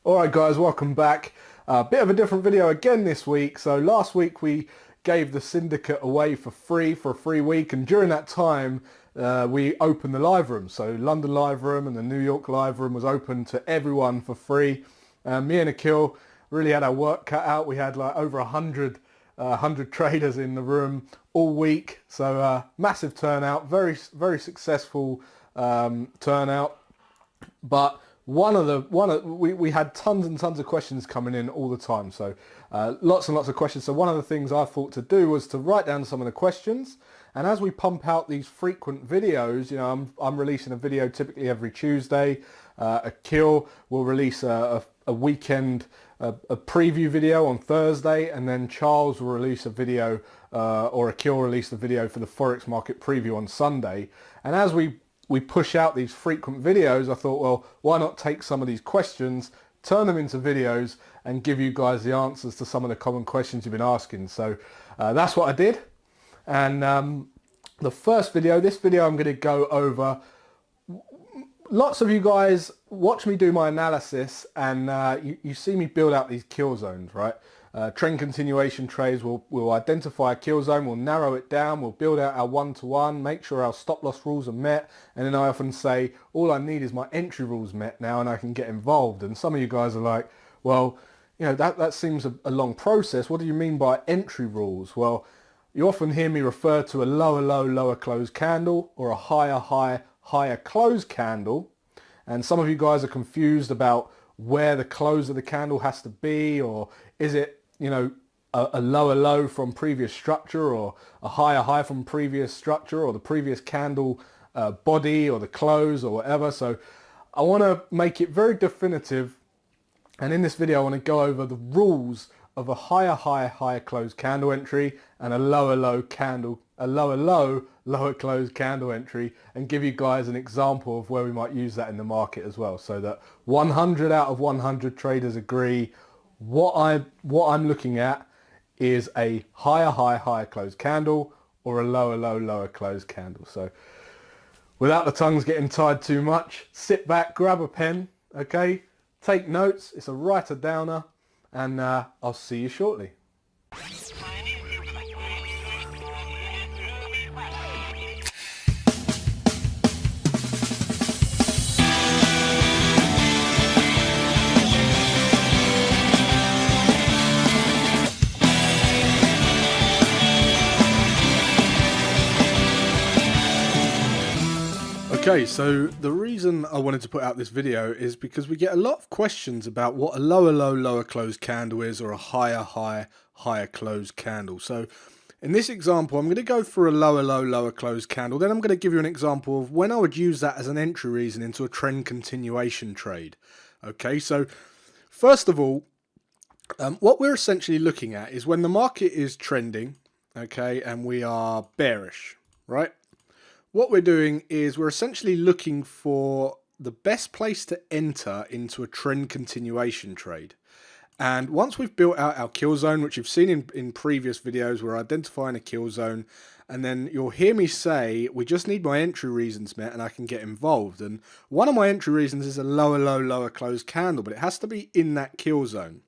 Alright guys, welcome back. A bit of a different video again this week. So last week we gave the syndicate away for free for a free week, and during that time we opened the live room. So London live room and the New York live room was open to everyone for free. Me and Akil really had our work cut out. We had like over 100 traders in the room all week. So massive turnout, very successful turnout. But we had tons and tons of questions coming in all the time, so lots and lots of questions. So one of the things I thought to do was to write down some of the questions, and as we pump out these frequent videos, you know, I'm releasing a video typically every Tuesday. Akil will release a weekend a preview video on Thursday, and then Charles will release a video or Akil will release the video for the Forex market preview on Sunday. And as we push out these frequent videos, I thought, well, why not take some of these questions, turn them into videos, and give you guys the answers to some of the common questions you've been asking. So that's what I did. And the first video, this video I'm going to go over. Lots of you guys watch me do my analysis, and you see me build out these kill zones, right? Trend continuation trades, we'll identify a kill zone, we'll narrow it down, we'll build out our one-to-one, make sure our stop loss rules are met, and then I often say, all I need is my entry rules met now and I can get involved. And some of you guys are like, well, you know, that seems a long process. What do you mean by entry rules? Well, you often hear me refer to a lower low, lower close candle, or a higher high, higher close candle. And some of you guys are confused about where the close of the candle has to be, or is it, you know, a lower low from previous structure, or a higher high from previous structure, or the previous candle body, or the close, or whatever. So I want to make it very definitive, and in this video I want to go over the rules of a higher high, higher close candle entry, and a lower low candle, a lower low, lower close candle entry, and give you guys an example of where we might use that in the market as well, so that 100 out of 100 traders agree what I'm looking at is a higher high, higher close candle, or a lower low, lower close candle. So without the tongues getting tied too much, sit back, grab a pen, okay, take notes. It's a writer downer, and I'll see you shortly. Okay, so the reason I wanted to put out this video is because we get a lot of questions about what a lower low, lower close candle is, or a higher high, higher close candle. So in this example, I'm going to go for a lower low, lower close candle. Then I'm going to give you an example of when I would use that as an entry reason into a trend continuation trade. Okay, so first of all, what we're essentially looking at is when the market is trending, okay, and we are bearish, right? What we're doing is we're essentially looking for the best place to enter into a trend continuation trade. And once we've built out our kill zone, which you've seen in previous videos, we're identifying a kill zone, and then you'll hear me say, we just need my entry reasons met and I can get involved. And one of my entry reasons is a lower low, lower close candle, but it has to be in that kill zone.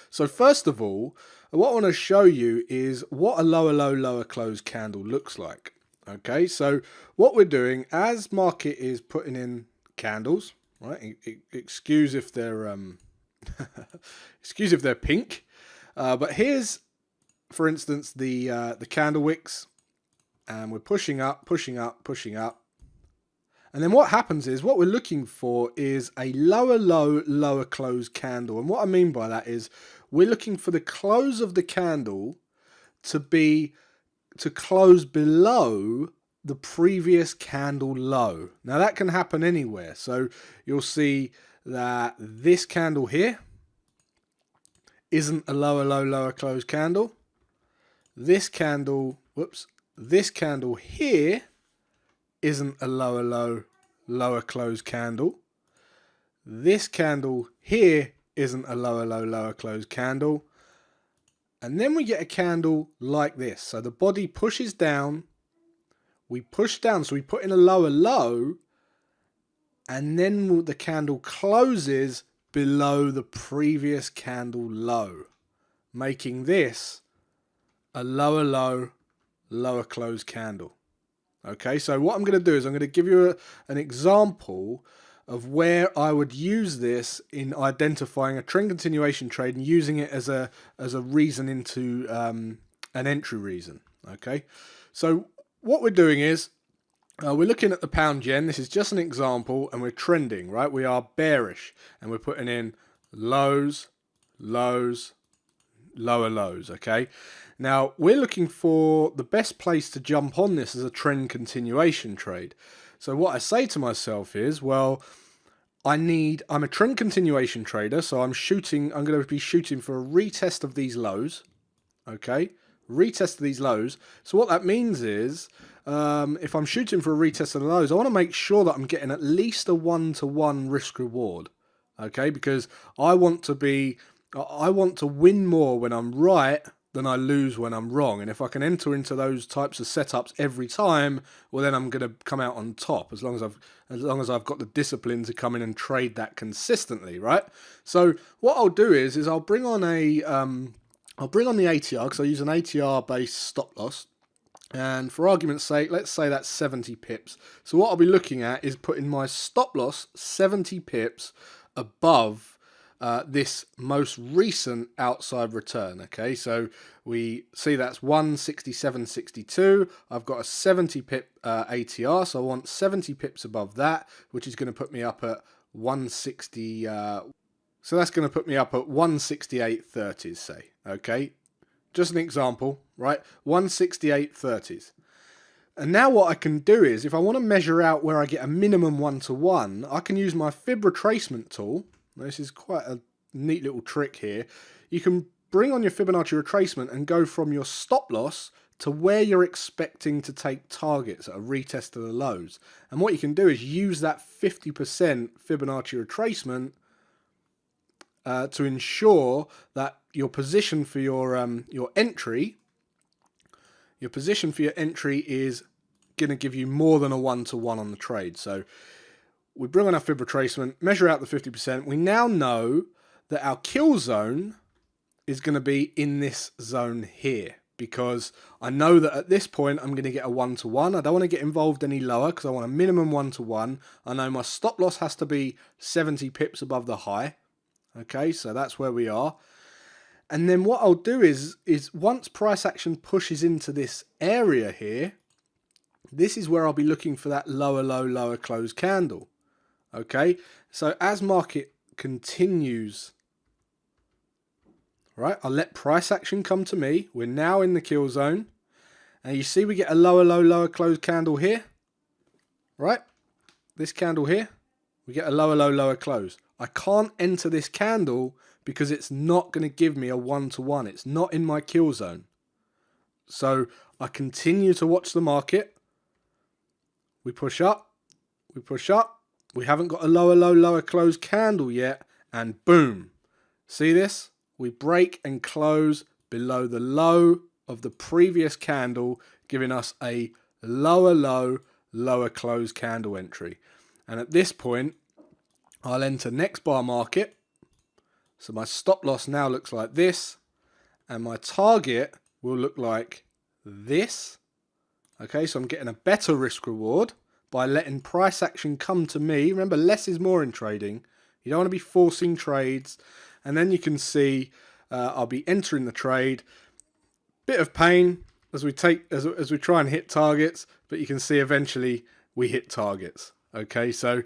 So first of all, what I want to show you is what a lower low, lower close candle looks like. Okay, so what we're doing as market is putting in candles, right? Excuse if they're excuse if they're pink, but here's, for instance, the candle wicks, and we're pushing up, pushing up, pushing up, and then what happens is what we're looking for is a lower low, lower close candle. And what I mean by that is we're looking for the close of the candle to close below the previous candle low. Now that can happen anywhere. So you'll see that this candle here isn't a lower low, lower close candle. This candle, whoops, this candle here isn't a lower low, lower close candle. This candle here isn't a lower low, lower close candle. And then we get a candle like this. So the body pushes down, we push down, so we put in a lower low, and then the candle closes below the previous candle low, making this a lower low, lower close candle. Okay, so what I'm going to do is I'm going to give you an example of where I would use this in identifying a trend continuation trade and using it as a reason into an entry reason. Okay, so what we're doing is we're looking at the pound yen. This is just an example, and we're trending, right? We are bearish, and we're putting in lows, lows, lower lows. Okay, now we're looking for the best place to jump on this as a trend continuation trade. So what I say to myself is, well, I'm a trend continuation trader, so I'm going to be shooting for a retest of these lows. Okay, retest of these lows. So what that means is, if I'm shooting for a retest of the lows, I want to make sure that I'm getting at least a 1-to-1 risk reward. Okay, because I want to win more when I'm right than I lose when I'm wrong. And if I can enter into those types of setups every time, well, then I'm going to come out on top as long as I've got the discipline to come in and trade that consistently, right? So what I'll do is I'll bring on the ATR, because I use an ATR based stop loss. And for argument's sake, let's say that's 70 pips. So what I'll be looking at is putting my stop loss 70 pips above this most recent outside return. Okay, so we see that's 167.62. I've got a 70 pip ATR, so I want 70 pips above that, which is going to put me up at 160. So that's going to put me up at 168.30s, say. Okay, just an example, right? 168.30s. And now what I can do is, if I want to measure out where I get a minimum 1-to-1, I can use my fib retracement tool. This is quite a neat little trick here. You can bring on your Fibonacci retracement and go from your stop loss to where you're expecting to take targets at a retest of the lows. And what you can do is use that 50% Fibonacci retracement to ensure that your position for your entry is going to give you more than a 1-to-1 on the trade. So we bring on our fib retracement, measure out the 50%. We now know that our kill zone is going to be in this zone here, because I know that at this point I'm going to get a 1-to-1. I don't want to get involved any lower because I want a minimum 1-to-1. I know my stop loss has to be 70 pips above the high. Okay, so that's where we are. And then what I'll do is once price action pushes into this area here, this is where I'll be looking for that lower low, lower close candle. Okay, so as market continues, right, I'll let price action come to me. We're now in the kill zone. And you see we get a lower low, lower close candle here. Right, this candle here, we get a lower low, lower close. I can't enter this candle because it's not going to give me a 1-to-1. It's not in my kill zone. So I continue to watch the market. We push up. We push up. We haven't got a lower low, lower close candle yet. And boom. See this? We break and close below the low of the previous candle, giving us a lower low, lower close candle entry. And at this point, I'll enter next bar market. So my stop loss now looks like this, and my target will look like this. Okay, so I'm getting a better risk reward by letting price action come to me. Remember, less is more in trading. You don't want to be forcing trades. And then you can see I'll be entering the trade. Bit of pain as we try and hit targets, but you can see eventually we hit targets. Okay, so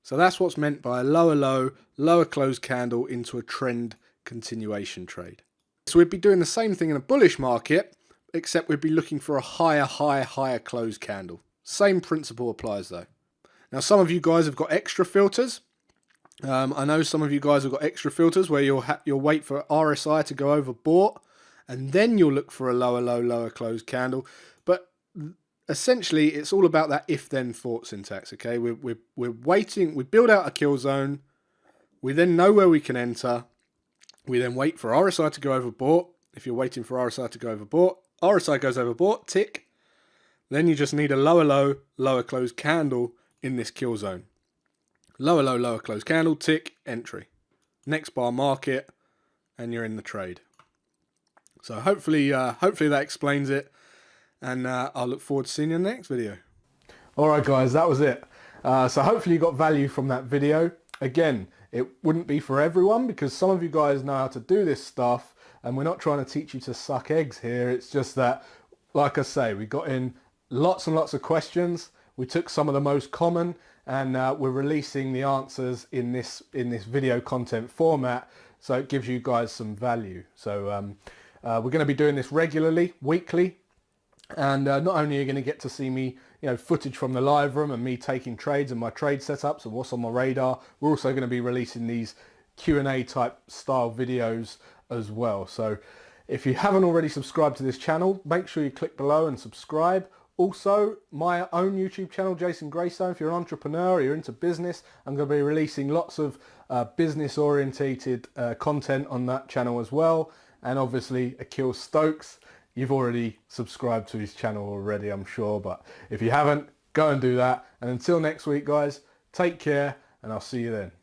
that's what's meant by a lower low, lower close candle into a trend continuation trade. So we'd be doing the same thing in a bullish market, except we'd be looking for a higher, higher, higher close candle. Same principle applies though. Now some of you guys have got extra filters. I know some of you guys have got extra filters where you'll wait for RSI to go overbought, and then you'll look for a lower low, lower close candle. But essentially, it's all about that if-then thought syntax. Okay, we're waiting. We build out a kill zone. We then know where we can enter. We then wait for RSI to go overbought. If you're waiting for RSI to go overbought, RSI goes overbought. Tick. Then you just need a lower low, lower close candle in this kill zone. Lower low, lower close candle. Tick. Entry. next bar market, and you're in the trade. So hopefully that explains it, and I'll look forward to seeing you in the next video. Alright guys, that was it. So hopefully you got value from that video. Again, it wouldn't be for everyone because some of you guys know how to do this stuff, and we're not trying to teach you to suck eggs here. It's just that, like I say, we got in lots and lots of questions. We took some of the most common, and we're releasing the answers in this video content format, so it gives you guys some value. So we're going to be doing this regularly, weekly, and not only are you going to get to see me, footage from the live room and me taking trades and my trade setups and what's on my radar, we're also going to be releasing these Q&A type style videos as well. So if you haven't already subscribed to this channel, make sure you click below and subscribe. Also, my own YouTube channel, Jason Greystone, if you're an entrepreneur or you're into business, I'm going to be releasing lots of business orientated content on that channel as well. And obviously Akil Stokes, you've already subscribed to his channel already, I'm sure, but if you haven't, go and do that. And until next week guys, take care, and I'll see you then.